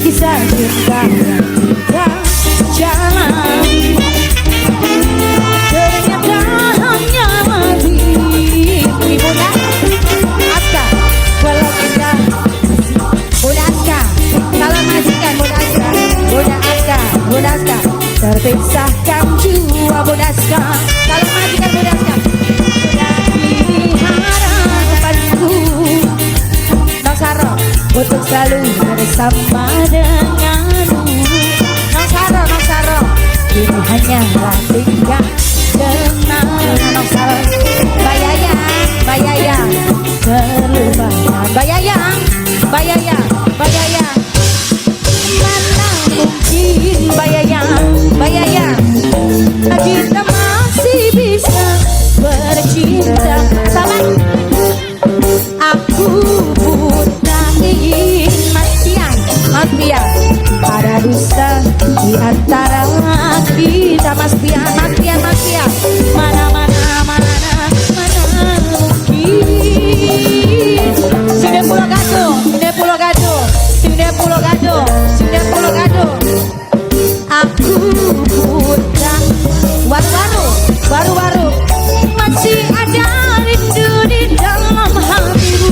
Kisah cinta yang jalan ternyata hanya mimpi. Bunda Aska, kalau kita Bunda Aska, salam majikan Bunda Aska, Bunda Aska, Bunda Aska, terpisahkan jiwa Bunda Aska, salam majikan Bunda Aska. Untuk selalu bersama denganmu, Nong Saro, ini hanyalah tinggal kenangan. Nong Saro, Bayayang, terlupakan. Bayayang, mana mungkin Bayayang, kita masih bisa bercinta. Sabar, aku Mas Pian, ada dusta di antara kita. Mas Pian, mana mungkin. Sini Pulau Gado. Aku pulang baru masih ada rindu di dalam hatimu.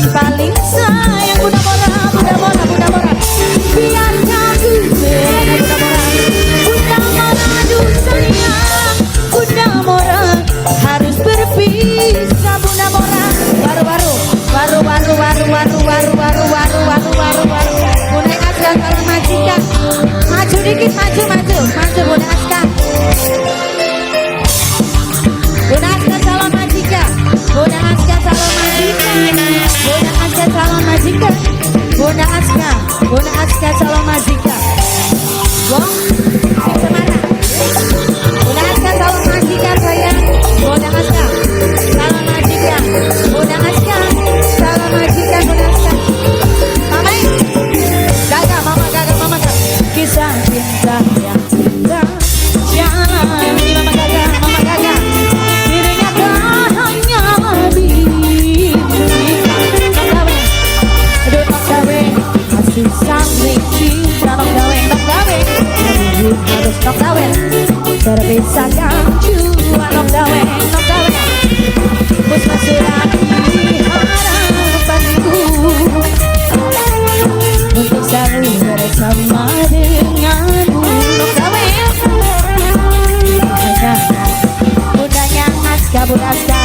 Paling sayang Bunda Mora, biarkan ku berada Bunda Mora, sayang Bunda Mora, harus berpisah Bunda Mora. Baru Bunda Aska kalau majikan, maju dikit, maju Bunda Aska. Bunda Aska calon majikan, Bunda Aska calon majikan, Bunda Aska calon majikan. Wong, Semarang. Bunda Aska calon majikan sayang. Bunda Aska calon majikan. Bunda Aska calon majikan. Bunda Aska. Mama gagal. Kisah cinta yang cinta jalan. Mama gagal. Dirinya kan hanya mimpi. Masih saling cinta. Nok dawen terpisahkan jua. Nok dawen bus masih lagi harapanku untuk selalu bersama denganmu. Nok dawen Bundanya Aska, Bunda Aska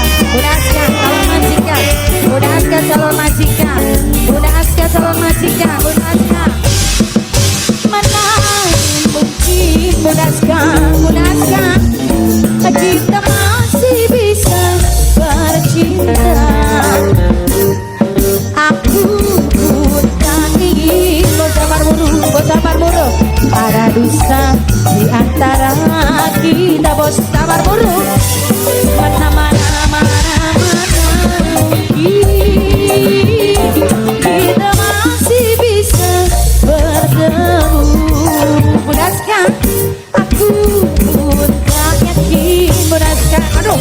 calon majikan, Bunda Aska calon majikan, Bunda Aska calon majikan, Bunda Aska. Mana mungkin Bunda Aska, kita masih bisa bercinta. Aku pun tak ingin sabar buru, ada dusta di antara kita. Bos sabar buru, mana kita masih bisa bertemu. Bunda Aska, aku pun tak yakin Bunda Aska. Aduh,